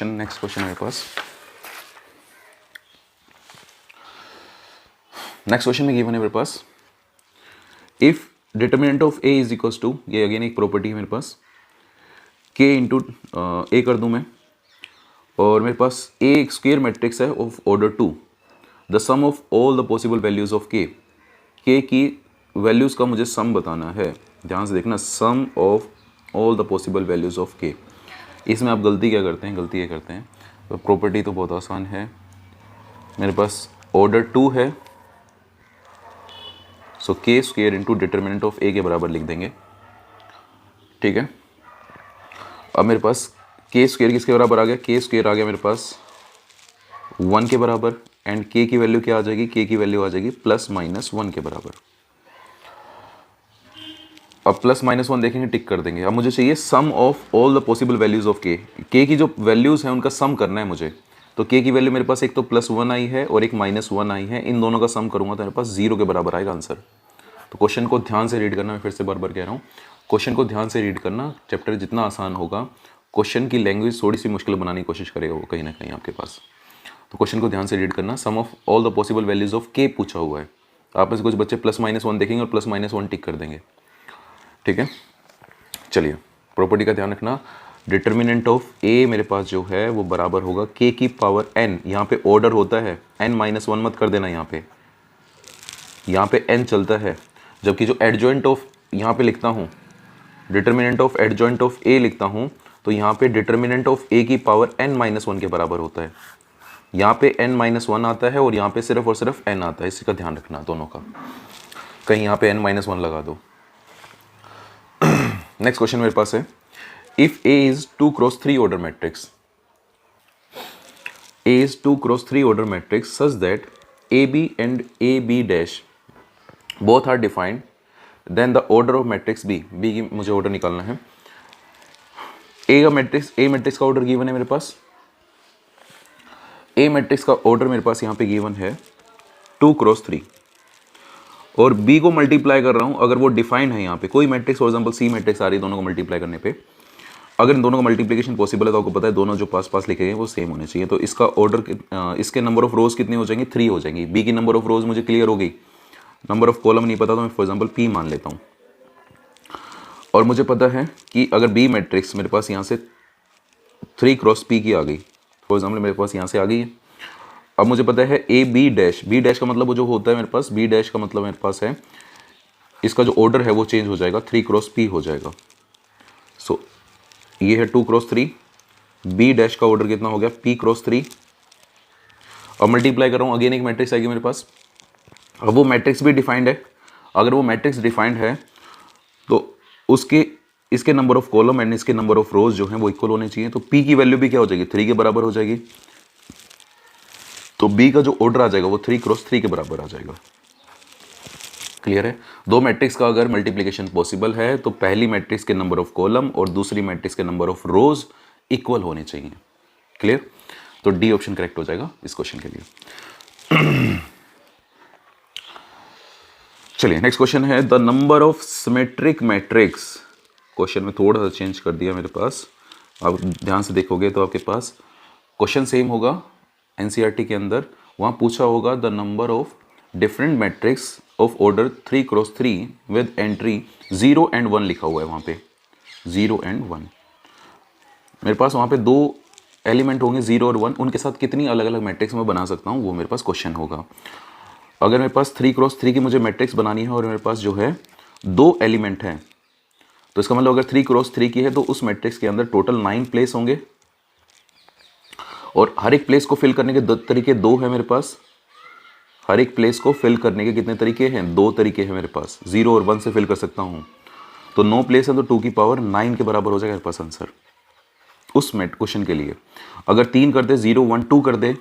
नेक्स्ट क्वेश्चन मेरे पास, नेक्स्ट क्वेश्चन में गिवन है मेरे पास, if determinant of A is equals to, ये अगेन एक प्रॉपर्टी है मेरे पास, के इंटू ए कर दूं मैं, और मेरे पास ए एक स्क्वायर मैट्रिक्स है of order 2, the sum of all the possible values of K की वैल्यूज़ का मुझे सम बताना है। ध्यान से देखना, sum of all the possible values of K. इसमें आप गलती क्या करते हैं, गलती ये करते हैं, तो प्रॉपर्टी तो बहुत आसान है, मेरे पास ऑर्डर 2 है, सो के स्क्वेयर इंटू डिटर्मिनेंट ऑफ ए के बराबर लिख देंगे, ठीक है। अब मेरे पास के स्क्वेयर किसके बराबर आ गया, के स्क्वेयर आ गया मेरे पास 1 के बराबर, एंड के की वैल्यू क्या आ जाएगी, के की वैल्यू आ जाएगी +-1 के बराबर। अब +-1 देखेंगे, टिक कर देंगे। अब मुझे चाहिए sum of all the possible values of K की जो वैल्यूज़ हैं उनका सम करना है मुझे। तो के की वैल्यू मेरे पास एक तो +1 आई है और एक -1 आई है, इन दोनों का सम करूँगा तो मेरे पास 0 के बराबर आएगा आंसर। तो क्वेश्चन को ध्यान से रीड करना, मैं फिर से बार बार कह रहा हूँ, क्वेश्चन को ध्यान से रीड करना। चैप्टर जितना आसान होगा, क्वेश्चन की लैंग्वेज थोड़ी सी मुश्किल बनाने की कोशिश करेगा वो कहीं ना कहीं आपके पास। तो क्वेश्चन को ध्यान से रीड करना। Sum of all the possible values of K पूछा हुआ है। आप में से कुछ बच्चे +-1 देखेंगे और +-1 टिक कर देंगे, ठीक है। चलिए, प्रॉपर्टी का ध्यान रखना। डिटर्मिनेंट ऑफ ए मेरे पास जो है वो बराबर होगा के की पावर n। यहाँ पे ऑर्डर होता है, n-1 मत कर देना, यहाँ पे n चलता है, जबकि जो एडजॉइंट ऑफ यहाँ पे लिखता हूँ, डिटर्मिनेंट ऑफ एडजॉइंट ऑफ ए लिखता हूँ, तो यहाँ पे डिटर्मिनेंट ऑफ ए की पावर n-1 के बराबर होता है। यहाँ पे n-1 आता है और यहाँ पे सिर्फ और सिर्फ n आता है, इसका ध्यान रखना दोनों का, कहीं यहाँ पे n-1 लगा दो। नेक्स्ट क्वेश्चन मेरे पास है, if A is 2x3 order matrix, A is 2x3 order matrix such that AB and AB dash both are defined, then the order of matrix B की मुझे ऑर्डर निकालना है। A मैट्रिक्स का order given है मेरे पास, A matrix का order मेरे पास यहाँ पे गिवन है 2x3, और B को मल्टीप्लाई कर रहा हूँ, अगर वो डिफाइंड है यहाँ पे कोई matrix, for example C matrix आ रही है, दोनों को मल्टीप्लाई करने पे, अगर इन दोनों का मल्टीप्लिकेशन पॉसिबल है तो आपको पता है दोनों जो पास पास लिखे गए वो सेम होने चाहिए। तो इसका ऑर्डर, इसके नंबर ऑफ रोज कितनी हो जाएंगी, 3 हो जाएंगी। बी की नंबर ऑफ रोज मुझे क्लियर हो गई, नंबर ऑफ कॉलम नहीं पता तो मैं फॉर एग्जांपल P मान लेता हूँ। और मुझे पता है कि अगर बी मैट्रिक्स मेरे पास यहाँ से 3x P की आ गई, फॉर एग्जाम्पल मेरे पास यहाँ से आ गई है। अब मुझे पता है बी डैश का मतलब वो जो होता है मेरे पास, बी डैश का मतलब मेरे पास है, इसका जो ऑर्डर है वो चेंज हो जाएगा, 3x P हो जाएगा। सो ये है 2x3, बी डैश का ऑर्डर कितना हो गया, P×3। अब मल्टीप्लाई कर रहा हूँ, अगेन एक मैट्रिक्स आएगी मेरे पास। अब वो मैट्रिक्स भी डिफाइंड है, अगर वो मैट्रिक्स डिफाइंड है तो इसके नंबर ऑफ कॉलम एंड इसके नंबर ऑफ रोज जो हैं वो इक्वल होने चाहिए। तो P की वैल्यू भी क्या हो जाएगी, 3 के बराबर हो जाएगी। तो B का जो ऑर्डर आ जाएगा वो 3x3 के बराबर आ जाएगा। क्लियर है। दो मैट्रिक्स का अगर मल्टीप्लिकेशन पॉसिबल है तो पहली मैट्रिक्स के नंबर ऑफ कॉलम और दूसरी मैट्रिक्स के नंबर ऑफ रोज इक्वल होने चाहिए। क्लियर। तो डी ऑप्शन करेक्ट हो जाएगा इस क्वेश्चन के लिए। चलिए नेक्स्ट क्वेश्चन है, the number of symmetric matrix. Question में थोड़ा सा चेंज कर दिया मेरे पास, आप ध्यान से देखोगे तो आपके पास क्वेश्चन सेम होगा एनसीईआरटी के अंदर, वहाँ पूछा होगा the number of different matrix of order 3x3 with entry 0 and 1 लिखा हुआ है, वहाँ पे 0 and 1। मेरे पास वहाँ पे दो एलिमेंट होंगे 0 और 1, उनके साथ कितनी अलग अलग मैट्रिक्स मैं बना सकता हूँ वो मेरे पास क्वेश्चन होगा। अगर मेरे पास 3x3 की मुझे मैट्रिक्स बनानी है और मेरे पास जो है दो एलिमेंट हैं, तो इसका मतलब अगर 3x3 की है तो उस मैट्रिक्स के अंदर टोटल 9 प्लेस होंगे, और हर एक प्लेस को फिल करने के तरीके दो है मेरे पास। हर एक प्लेस को फिल करने के कितने तरीके हैं, दो तरीके हैं मेरे पास, 0 और 1 से फिल कर सकता हूँ। तो 9 प्लेस है तो 2 की पावर 9 के बराबर हो जाएगा मेरे पास आंसर उस क्वेश्चन के लिए। अगर 3 कर दे, 0 1 2 कर दे,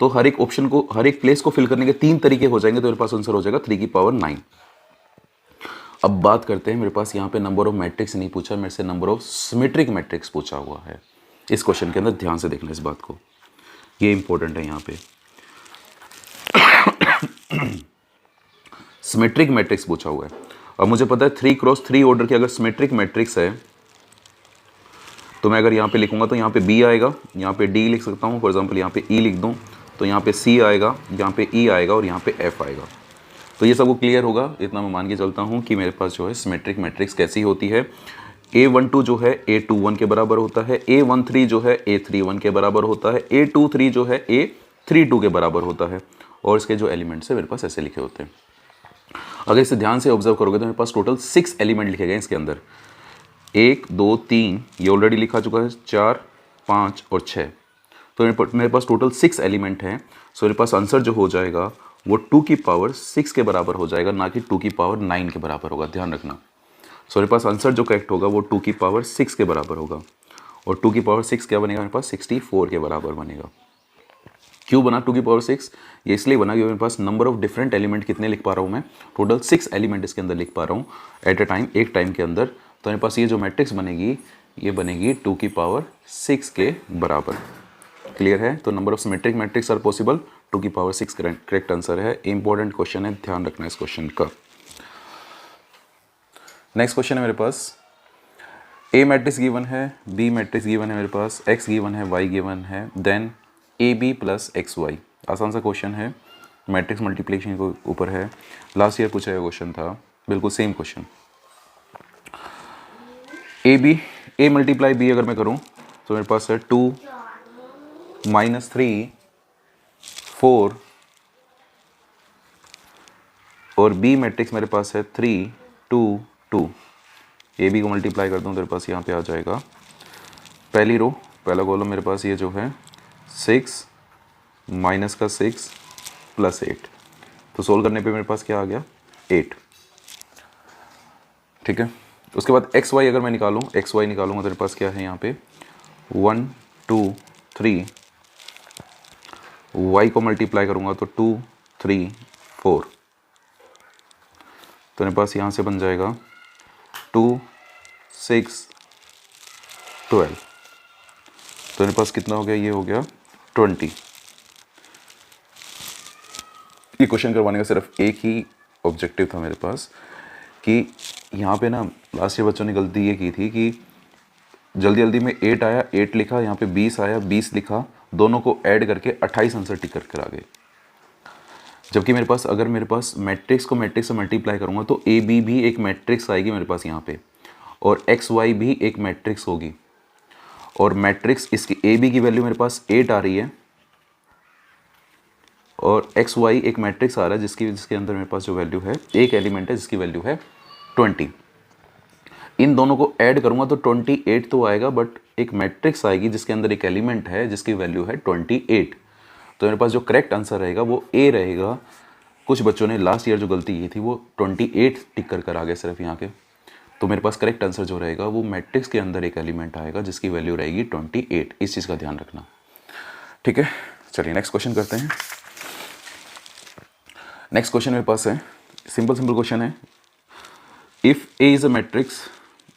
तो हर एक ऑप्शन को, हर एक प्लेस को फिल करने के 3 तरीके हो जाएंगे, तो मेरे पास आंसर हो जाएगा 3 की पावर 9। अब बात करते हैं, मेरे पास यहाँ पे नंबर ऑफ मैट्रिक्स नहीं पूछा, मेरे से नंबर ऑफ सिमेट्रिक मैट्रिक्स पूछा हुआ है इस क्वेश्चन के अंदर। ध्यान से देखना इस बात को, ये इंपॉर्टेंट है यहाँ पे। सिमेट्रिक मैट्रिक्स पूछा हुआ है। अब मुझे पता है 3x3 ऑर्डर की अगर सिमेट्रिक मैट्रिक्स है तो मैं अगर यहाँ पे लिखूंगा तो यहाँ पे B आएगा, यहाँ पे D लिख सकता हूँ, फॉर एग्जांपल यहाँ पे E लिख दूँ तो यहाँ पे C आएगा, यहाँ पे E आएगा और यहाँ पे F आएगा। तो ये सबको क्लियर होगा, इतना मैं मान के चलता हूँ कि मेरे पास जो है सिमेट्रिक मैट्रिक्स कैसी होती है। A12 जो है A21 के बराबर होता है, A13 जो है A31 के बराबर होता है, A23 जो है 3 2 के बराबर होता है, और इसके जो एलिमेंट्स है मेरे पास ऐसे लिखे होते हैं। अगर इसे ध्यान से ऑब्जर्व करोगे तो मेरे पास टोटल 6 एलिमेंट लिखे गए इसके अंदर। 1 2 3 ये ऑलरेडी लिखा चुका है, 4 5 और 6, तो मेरे पास टोटल 6 एलिमेंट हैं। सो मेरे पास आंसर जो हो जाएगा वो 2 की पावर 6 के बराबर हो जाएगा, ना कि 2 की पावर 9 के बराबर होगा, ध्यान रखना। सो मेरे पास आंसर जो करेक्ट होगा वो 2 की पावर 6 के बराबर होगा, और 2 की पावर 6 क्या बनेगा मेरे पास 64 के बराबर बनेगा। क्यों बना 2 की पावर 6? ये इसलिए बना क्योंकि मेरे पास नंबर ऑफ डिफरेंट एलिमेंट कितने लिख पा रहा हूँ मैं, टोटल 6 एलिमेंट इसके अंदर लिख पा रहा हूँ एट अ टाइम, एक टाइम के अंदर। तो मेरे पास ये जो मैट्रिक्स बनेगी ये बनेगी 2 की पावर 6 के बराबर। क्लियर है? तो number of symmetric matrix are possible, 2 की पावर 6 करेक्ट आंसर है। इंपॉर्टेंट क्वेश्चन है, ध्यान रखना इस क्वेश्चन का। नेक्स्ट क्वेश्चन है मेरे पास, ए मैट्रिक्स गिवन है, बी मैट्रिक्स गिवन है मेरे पास, एक्स गिवन है, वाई गिवन है, then A B plus X Y. आसान सा क्वेश्चन है, मैट्रिक्स मल्टीप्लिकेशन के ऊपर है, लास्ट ईयर पूछा गया क्वेश्चन था, बिल्कुल same question. A B, A multiply B अगर मैं करूं तो मेरे पास है 2 -3 4, और बी मैट्रिक्स मेरे पास है 3 2 2। ए बी को मल्टीप्लाई कर दूं तो मेरे पास यहाँ पे आ जाएगा पहली रो, पहला कॉलम मेरे पास ये जो है 6 माइनस का 6 प्लस 8, तो सोल्व करने पे मेरे पास क्या आ गया 8। ठीक है, उसके बाद एक्स वाई अगर मैं निकालूं, एक्स वाई निकालूंगा तो मेरे पास क्या है यहाँ पे 1 2 3, वाई को मल्टीप्लाई करूंगा तो 2 3 4, तो मेरे पास यहाँ से बन जाएगा 2 6 12, तो मेरे पास कितना हो गया, ये हो गया 20। ये क्वेश्चन करवाने का सिर्फ एक ही ऑब्जेक्टिव था मेरे पास कि यहाँ पे ना लास्ट ईयर बच्चों ने गलती ये की थी कि जल्दी जल्दी में 8 आया 8 लिखा, यहाँ पे 20 आया 20 लिखा, दोनों को ऐड करके 28 आंसर टिक करके आ गए। जबकि मेरे पास अगर मेरे पास मैट्रिक्स को मैट्रिक्स से मल्टीप्लाई करूँगा तो ए बी भी एक मैट्रिक्स आएगी मेरे पास यहाँ पे, और एक्स वाई भी एक मैट्रिक्स होगी, और मैट्रिक्स इसकी ए बी की वैल्यू मेरे पास 8 आ रही है, और एक्स वाई एक मैट्रिक्स आ रहा है जिसके अंदर मेरे पास जो वैल्यू है, एक एलिमेंट है जिसकी वैल्यू है 20। इन दोनों को ऐड करूंगा तो 28 तो आएगा, बट एक मैट्रिक्स आएगी जिसके अंदर एक एलिमेंट है जिसकी वैल्यू है 28। तो मेरे पास जो करेक्ट आंसर रहेगा वो ए रहेगा। कुछ बच्चों ने लास्ट ईयर जो गलती की थी वो 28 टिक कर आ गए सिर्फ यहाँ के, तो मेरे पास करेक्ट आंसर जो रहेगा वो मैट्रिक्स के अंदर एक एलिमेंट आएगा जिसकी वैल्यू रहेगी 28। इस चीज़ का ध्यान रखना। ठीक है, चलिए नेक्स्ट क्वेश्चन करते हैं। नेक्स्ट क्वेश्चन मेरे पास है, सिंपल क्वेश्चन है, if A is a matrix,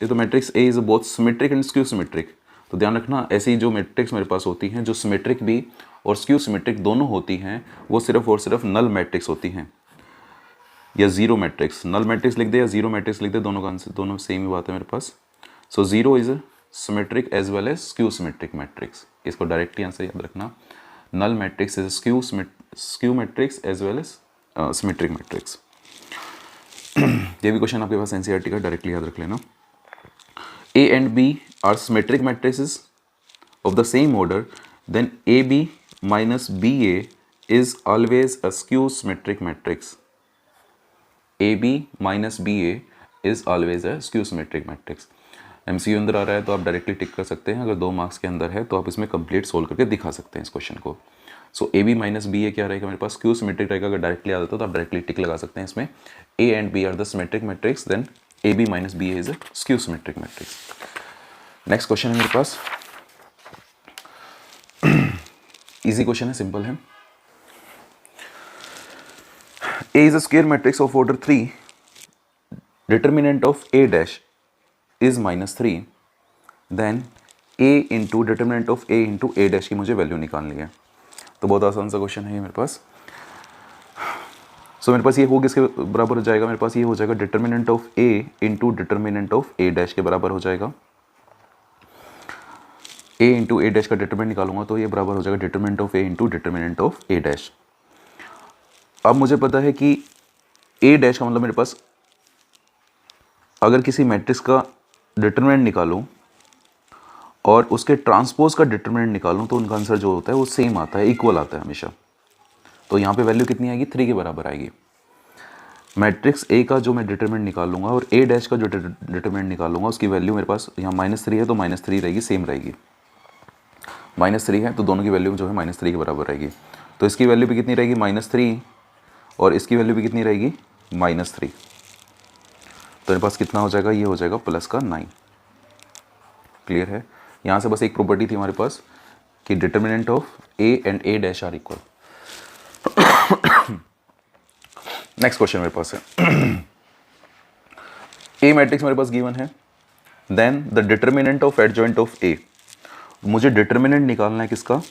तो matrix A is both symmetric and skew symmetric. तो ध्यान रखना ऐसी जो मैट्रिक्स मेरे पास होती हैं जो सिमेट्रिक भी और स्क्यू सिमेट्रिक दोनों होती हैं, वो सिर्फ और सिर्फ नल मैट्रिक्स होती हैं या जीरो मैट्रिक्स। नल मैट्रिक्स लिख दे या जीरो मैट्रिक्स लिख दे, दोनों का आंसर दोनों सेम ही बात है मेरे पास। So zero is symmetric as well as skew symmetric matrix. इसको डायरेक्टली आंसर याद रखना, null matrix is skew matrix as well as symmetric matrix. ये भी क्वेश्चन आपके पास एनसीईआरटी का, डायरेक्टली याद रख लेना। A and B are symmetric matrices of the same order, then AB minus BA is always a skew symmetric matrix. AB minus BA is always a skew symmetric matrix. MCQ अंदर आ रहा है तो आप directly टिक कर सकते हैं, अगर 2 marks के अंदर है तो आप इसमें कंप्लीट सोल्व करके दिखा सकते हैं इस क्वेश्चन को। सो AB माइनस BA क्या रहेगा मेरे पास, स्क्यू सिमेट्रिक रहेगा। अगर डायरेक्टली आता तो आप डायरेक्टली टिक लगा सकते हैं इसमें। A and B are the symmetric matrix, then AB minus BA is a skew symmetric matrix. Next question है मेरे पास, इजी क्वेश्चन है, सिंपल है। A is a square matrix of order 3, determinant of A dash is -3, then A into determinant of A into A dash की मुझे value निकालनी है। तो बहुत आसान सा क्वेश्चन है ये मेरे पास। सो मेरे पास ये हो किसके बराबर हो जाएगा, मेरे पास ये हो जाएगा determinant of A into determinant of A dash के बराबर हो जाएगा। A इंटू A डैश का डिटर्मिनेंट निकालूंगा तो ये बराबर हो जाएगा determinant of A into determinant of A dash. अब मुझे पता है कि A डैश का मतलब मेरे पास अगर किसी मैट्रिक्स का डिटर्मिनेंट निकालूं और उसके ट्रांसपोज का डिटरमिनेंट निकालूं तो उनका आंसर जो होता है वो सेम आता है, इक्वल आता है हमेशा। तो यहाँ पे वैल्यू कितनी आएगी, 3 के बराबर आएगी। मैट्रिक्स ए का जो मैं डिटरमिनेंट निकालूंगा और ए डैश का जो डिटरमिनेंट निकालूंगा उसकी वैल्यू मेरे पास यहाँ -3 है तो -3 रहेगी, सेम रहेगी। -3 है तो दोनों की वैल्यू जो है -3 के बराबर रहेगी। तो इसकी वैल्यू भी कितनी रहेगी, -3, और इसकी वैल्यू भी कितनी रहेगी, -3। तो मेरे पास कितना हो जाएगा, ये हो जाएगा +9। क्लियर है। यहाँ से बस एक प्रॉपर्टी थी हमारे पास कि determinant of A and A dash are equal. Next question मेरे पास है, ए मैट्रिक्स मेरे पास गिवन है, then the determinant of adjoint of A. मुझे डिटरमिनेंट निकालना है किसका,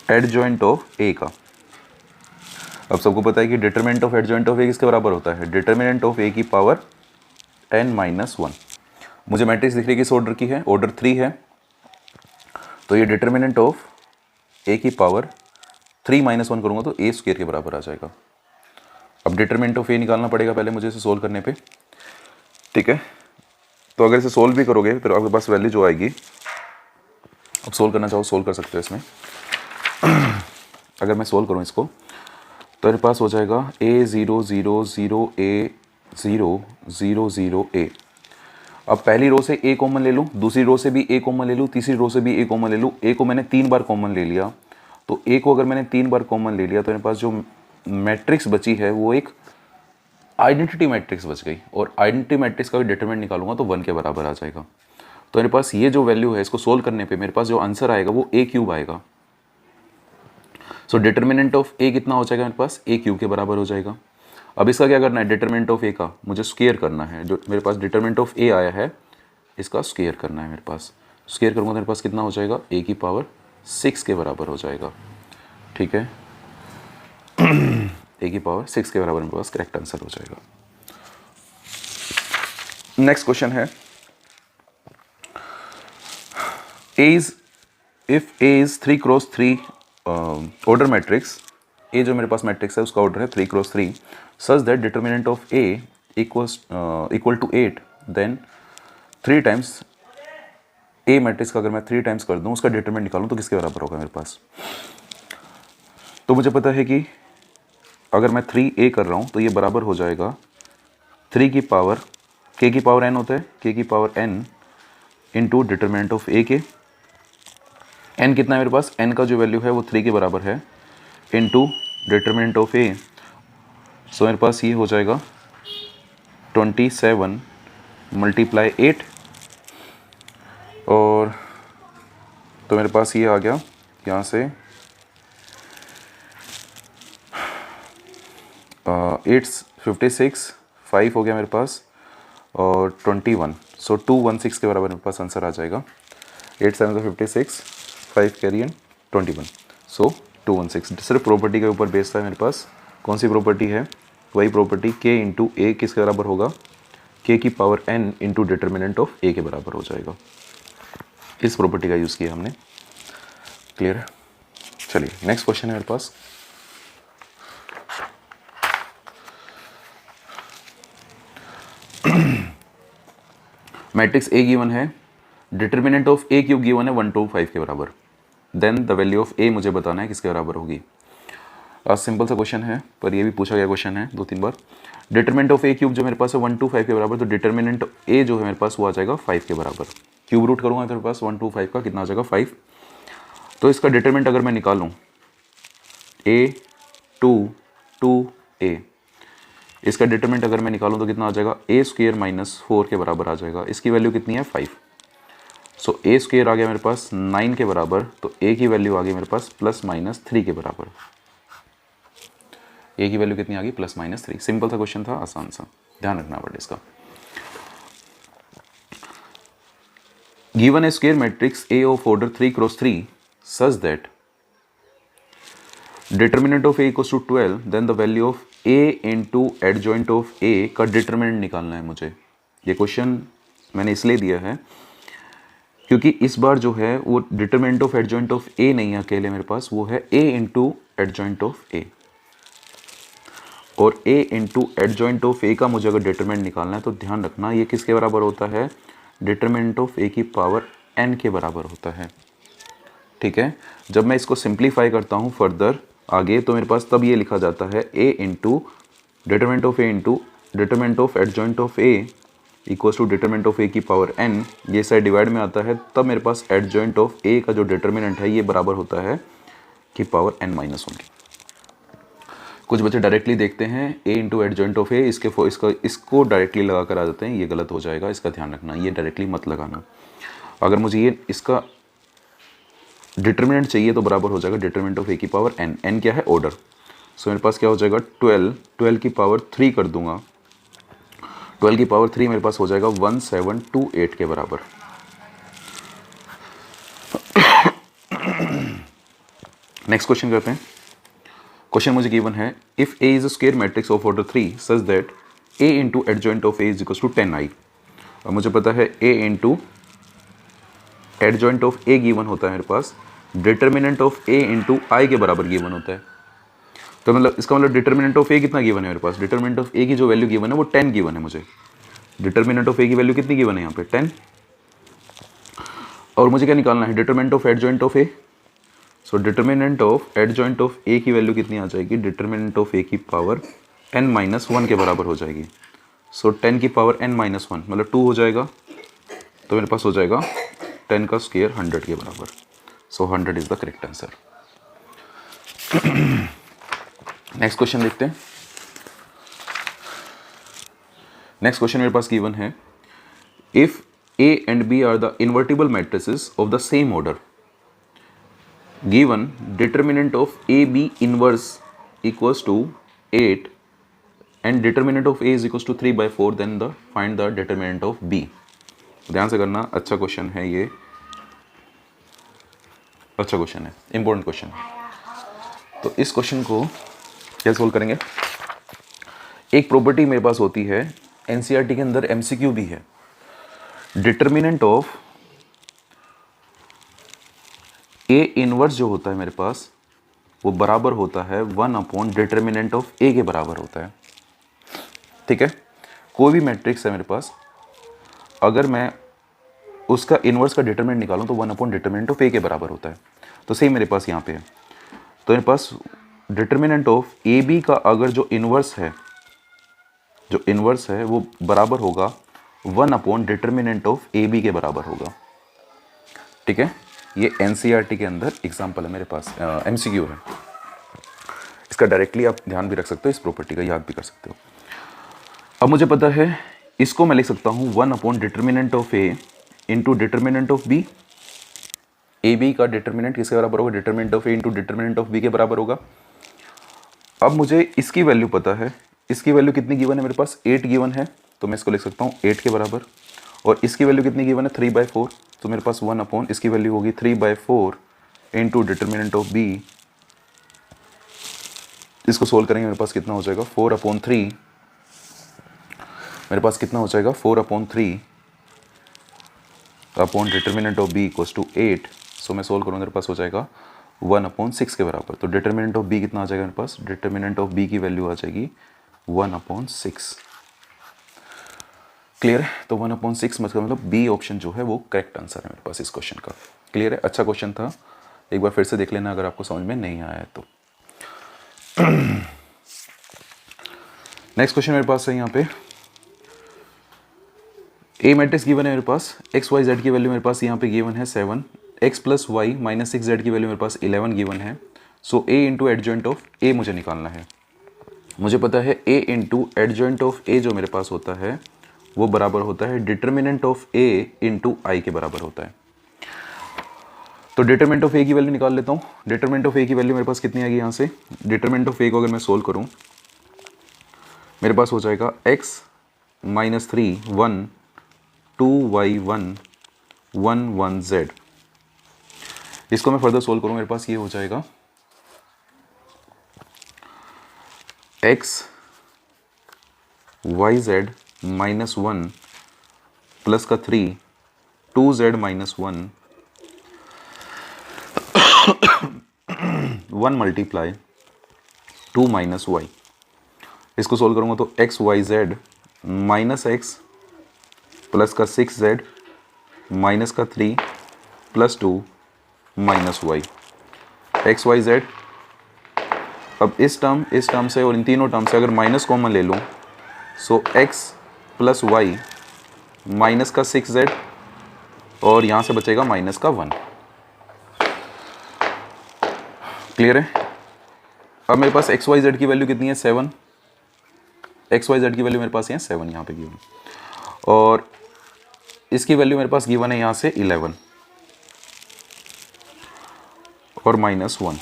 एडजॉइंट ऑफ ए का। अब सबको पता है कि डिटरमिनेंट ऑफ एडजॉइंट ऑफ ए किसके बराबर होता है, डिटरमिनेंट ऑफ ए की पावर n-1। मुझे मैट्रिक्स दिख रही है किस ऑर्डर की है, ऑर्डर 3 है। तो ये डिटरमिनेंट ऑफ ए की पावर 3-1 करूंगा तो ए स्क्वायर के बराबर आ जाएगा। अब डिटरमिनेंट ऑफ ए निकालना पड़ेगा पहले मुझे इसे सोल्व करने पे, ठीक है। तो अगर इसे सोल्व भी करोगे फिर आपके पास वैल्यू जो आएगी, अब सोल्व करना चाहो सोल्व कर सकते हो इसमें। अगर मैं सोल्व करूँ इसको तो मेरे पास हो जाएगा a0 0 0 a 0 0 0 a। अब पहली रो से a कॉमन ले लूँ, दूसरी रो से भी a कॉमन ले लूँ, तीसरी रो से भी a कॉमन ले लूँ। a को मैंने 3 बार कॉमन ले लिया, तो a को अगर मैंने 3 बार कॉमन ले लिया तो मेरे पास जो मैट्रिक्स बची है वो एक आइडेंटिटी मैट्रिक्स बच गई। और आइडेंटिटी मैट्रिक्स का भी डिटरमिनेंट निकालूंगा तो 1 के बराबर आ जाएगा। तो मेरे पास ये जो वैल्यू है इसको सोल्व करने पे मेरे पास जो आंसर आएगा वो a³ आएगा। सो डिटरमिनेंट ऑफ a कितना हो जाएगा मेरे पास, a³ के बराबर हो जाएगा। अब इसका क्या करना है, डिटरमिनेंट ऑफ a का मुझे स्क्वायर करना है। जो मेरे पास डिटरमिनेंट ऑफ a आया है इसका स्क्वायर करना है मेरे पास। स्क्वायर करूँगा तो मेरे पास कितना हो जाएगा, a की पावर 6 के बराबर हो जाएगा, ठीक है। a की पावर 6 के बराबर मेरे पास करेक्ट आंसर हो जाएगा। नेक्स्ट क्वेश्चन है, if a is 3x3 order matrix, a जो मेरे पास मैट्रिक्स है उसका ऑर्डर है 3x3 such that determinant of a equal to 8, then 3 times a matrix का अगर मैं 3 टाइम्स कर दूं उसका डिटरमिनेंट निकालूं तो किसके बराबर होगा मेरे पास। तो मुझे पता है कि अगर मैं 3a कर रहा हूं तो ये बराबर हो जाएगा 3 की पावर k की पावर n होता है, k की power n into determinant of a के। n कितना है मेरे पास, n का जो वैल्यू है वो 3 के बराबर है, इंटू डिटरमिनेंट ऑफ a। सो मेरे पास ये हो जाएगा 27 मल्टीप्लाई 8, और तो मेरे पास ये आ गया यहाँ से 856 5 हो गया मेरे पास, और 21, सो 216 के बराबर मेरे पास आंसर आ जाएगा। 8 7 56 5 कैरी एंड 21, सो 216। सिर्फ प्रॉपर्टी के ऊपर बेस्ड है मेरे पास। कौन सी प्रॉपर्टी है, वही प्रॉपर्टी k इंटू ए किसके बराबर होगा, k की power n into determinant of a के बराबर हो जाएगा। इस प्रॉपर्टी का यूज़ किया हमने, क्लियर है। चलिए नेक्स्ट क्वेश्चन है मेरे पास, मैट्रिक्स A गिवन है, डिटरमिनेंट ऑफ a³ गिवन है 1 to 5 के बराबर, then the value of a मुझे बताना है किसके बराबर होगी। आज सिंपल सा क्वेश्चन है पर ये भी पूछा गया क्वेश्चन है 2-3 बार। डिटरमिनेंट ऑफ a³ जो मेरे पास है 1 to 5 के बराबर, तो डिटरमिनेंट a जो है मेरे पास वो आ जाएगा 5 के बराबर। क्यूब रूट करूँगा तो मेरे पास 1 to 5 का कितना आ जाएगा 5। तो इसका डिटरमिनेंट अगर मैं निकालूँ a2 इसका डिटरमिनेंट अगर मैं निकालूँ तो कितना आ जाएगा, a² - 4 के बराबर आ जाएगा। इसकी वैल्यू कितनी है 5, सो a² आ गया मेरे पास 9 के बराबर, तो a की वैल्यू आ गई मेरे पास +-3 के बराबर। a की वैल्यू कितनी आ गई, +-3। सिंपल सा क्वेश्चन था, आसान सा, ध्यान रखना पड़े इसका। Given a square matrix A of order 3x3 such that determinant of A equals to 12, then the value of A into adjoint of A का डिटरमिनेंट निकालना है मुझे। ये क्वेश्चन मैंने इसलिए दिया है क्योंकि इस बार जो है वो determinant of adjoint of A नहीं है अकेले मेरे पास, वो है A into adjoint of A, और A into adjoint of A का मुझे अगर डिटरमिनेंट निकालना है तो ध्यान रखना ये किसके बराबर होता है, डिटरमिनेंट ऑफ ए की पावर n के बराबर होता है। ठीक है, जब मैं इसको सिंप्लीफाई करता हूँ फर्दर आगे, तो मेरे पास तब ये लिखा जाता है a into determinant of A into determinant of adjoint of A equals to determinant of A की पावर n। ये साइड डिवाइड में आता है, तब मेरे पास एडजॉइंट ऑफ ए का जो डिटरमिनेंट है ये बराबर होता है की पावर n-1 की। कुछ बच्चे डायरेक्टली देखते हैं a इंटू एडजॉइंट ऑफ ए, इसको डायरेक्टली लगा कर आ जाते हैं, ये गलत हो जाएगा, इसका ध्यान रखना, ये डायरेक्टली मत लगाना। अगर मुझे ये इसका डिटरमिनेंट चाहिए तो बराबर हो जाएगा डिटरमिनेंट ऑफ ए की पावर n क्या है ऑर्डर। सो मेरे पास क्या हो जाएगा 12 की पावर 3 कर दूंगा, 12 की पावर 3 मेरे पास हो जाएगा 1728 के बराबर। नेक्स्ट क्वेश्चन करते हैं। क्वेश्चन मुझे गिवन है if A is a square matrix of order 3 such that A into adjoint of A is equal to 10i। और मुझे पता है A into adjoint of A given होता है मेरे पास, determinant of A into I के बराबर गिवन होता है। तो मतलब इसका मतलब डिटरमिनेंट ऑफ ए कितना गिवन है मेरे पास, डिटरमिनेंट ऑफ ए की जो वैल्यू गिवन है वो 10 गिवन है मुझे। डिटरमिनेंट ऑफ ए की वैल्यू कितनी गिवन है यहाँ पे 10। और मुझे क्या निकालना है determinant of adjoint of A. So determinant of adjoint of A की वैल्यू कितनी आ जाएगी, डिटरमिनेंट ऑफ ए की पावर n-1 के बराबर हो जाएगी। सो 10 की पावर n-1 मतलब 2 हो जाएगा, तो मेरे पास हो जाएगा 10 का स्क्वायर 100 के बराबर। सो 100 is the correct answer. Next question देखते हैं। नेक्स्ट क्वेश्चन मेरे पास गिवन है if a and b are the invertible matrices of the same order given determinant of ab inverse equals to 8 and determinant of a is equals to 3/4 then the find the determinant of b। ध्यान से करना, अच्छा question है ये, अच्छा question है, important question है। तो इस क्वेश्चन को क्या सोल्व करेंगे। एक प्रॉपर्टी मेरे पास होती है, एनसीईआरटी के अंदर एमसीक्यू भी है, डिटरमिनेंट ऑफ ए इनवर्स जो होता है मेरे पास वो बराबर होता है 1 डिटरमिनेंट ऑफ ए के बराबर होता है। ठीक है, कोई भी मैट्रिक्स है मेरे पास, अगर मैं उसका इनवर्स का डिटरमिनेंट निकालूं तो 1 डिटरमिनेंट ऑफ ए के बराबर होता है। तो सेम मेरे पास यहाँ पे है, तो मेरे पास डिटरमिनेंट ऑफ ए बी का अगर जो इनवर्स है वो बराबर होगा 1 डिटरमिनेंट ऑफ ए बी के बराबर होगा। ठीक है, ये एनसीईआरटी के अंदर एग्जाम्पल है मेरे पास, एमसीक्यू है। इसका डायरेक्टली आप ध्यान भी रख सकते हो, इस प्रॉपर्टी का याद भी कर सकते हो। अब मुझे पता है इसको मैं लिख सकता हूँ 1 determinant of A into determinant of B. A B का डिटरमिनेंट किसके बराबर होगा, determinant of A into determinant of B के बराबर होगा। अब मुझे इसकी वैल्यू पता है, इसकी वैल्यू कितनी गिवन है मेरे पास 8 गिवन है, तो मैं इसको लिख सकता हूँ 8 के बराबर। और इसकी वैल्यू कितनी गिवन है 3/4, तो मेरे पास 1 इसकी वैल्यू होगी 3/4 इंटू डिटरमिनेंट ऑफ बी। इसको सोल्व करेंगे मेरे पास कितना हो जाएगा 4/3, मेरे पास कितना हो जाएगा 4/3 upon determinant of B equals to 8। So मैं सोल्व करूँगा मेरे पास हो जाएगा 1/6 के बराबर। तो डिटरमिनेंट ऑफ बी कितना आ जाएगा मेरे पास, डिटरमिनेंट ऑफ बी की वैल्यू आ जाएगी 1/6। क्लियर है, तो 1/6 मतलब बी ऑप्शन जो है वो करेक्ट आंसर है मेरे पास इस क्वेश्चन का। क्लियर है, अच्छा क्वेश्चन था, एक बार फिर से देख लेना अगर आपको समझ में नहीं आया है तो। नेक्स्ट क्वेश्चन मेरे पास है यहाँ पे, ए मैट्रिक्स गिवन है मेरे पास, एक्स वाई जेड की वैल्यू मेरे पास यहाँ पे गिवन है 7, X plus Y minus 6 Z की वैल्यू मेरे पास 11 गिवन है। So A into adjoint of A मुझे निकालना है। मुझे पता है A into adjoint of A जो मेरे पास होता है वो बराबर होता है determinant of A into I के बराबर होता है। तो डिटरमिनेंट ऑफ ए की वैल्यू निकाल लेता हूँ। डिटरमिनेंट ऑफ ए की वैल्यू मेरे पास कितनी आएगी यहाँ से, डिटरमिनेंट ऑफ ए को अगर मैं सोल्व करूँ मेरे पास हो जाएगा x -3 1 2y1 1 1 z। इसको मैं फर्दर सोल्व करूँ मेरे पास ये हो जाएगा x yz -1 प्लस का 3 2z -1 1 मल्टीप्लाई 2 - y। इसको सोल्व करूँगा तो x y z -x plus का 6z माइनस का 3 plus 2 minus Y, X Y Z. अब इस टर्म से और इन तीनों टर्म से अगर माइनस कॉमन ले लूँ, सो एक्स प्लस वाई माइनस का 6z और यहाँ से बचेगा माइनस का 1। क्लियर है? अब मेरे पास एक्स वाई जेड की वैल्यू कितनी है 7, एक्स वाई जेड की वैल्यू मेरे पास यहाँ 7 यहाँ पे गिवन, और इसकी वैल्यू मेरे पास गिवन है यहाँ से 11 और माइनस 1।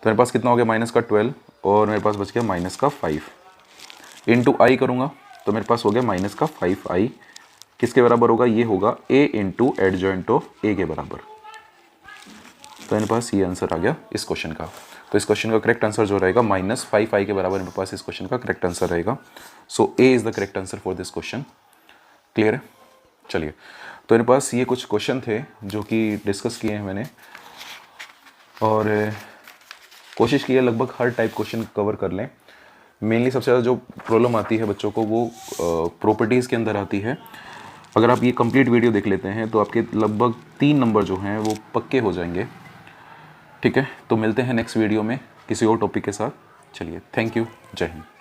तो मेरे पास कितना हो गया माइनस का 12 और मेरे पास बच गया माइनस का 5। इंटू आई करूँगा तो मेरे पास हो गया माइनस का 5i, किसके बराबर होगा, ये होगा a into adjoint of a के बराबर। तो मेरे पास ये आंसर आ गया इस क्वेश्चन का। तो इस क्वेश्चन का करेक्ट आंसर जो रहेगा -5i के बराबर मेरे पास इस क्वेश्चन का करेक्ट आंसर रहेगा। So A is the correct answer for this question. Clear है? चलिए, तो मेरे पास ये कुछ क्वेश्चन थे जो कि डिस्कस किए हैं मैंने, और कोशिश की है लगभग हर टाइप क्वेश्चन कवर कर लें। मेनली सबसे ज़्यादा जो प्रॉब्लम आती है बच्चों को वो प्रॉपर्टीज़ के अंदर आती है। अगर आप ये कंप्लीट वीडियो देख लेते हैं तो आपके लगभग 3 नंबर जो हैं वो पक्के हो जाएंगे। ठीक है, तो मिलते हैं नेक्स्ट वीडियो में किसी और टॉपिक के साथ। चलिए, थैंक यू, जय हिंद।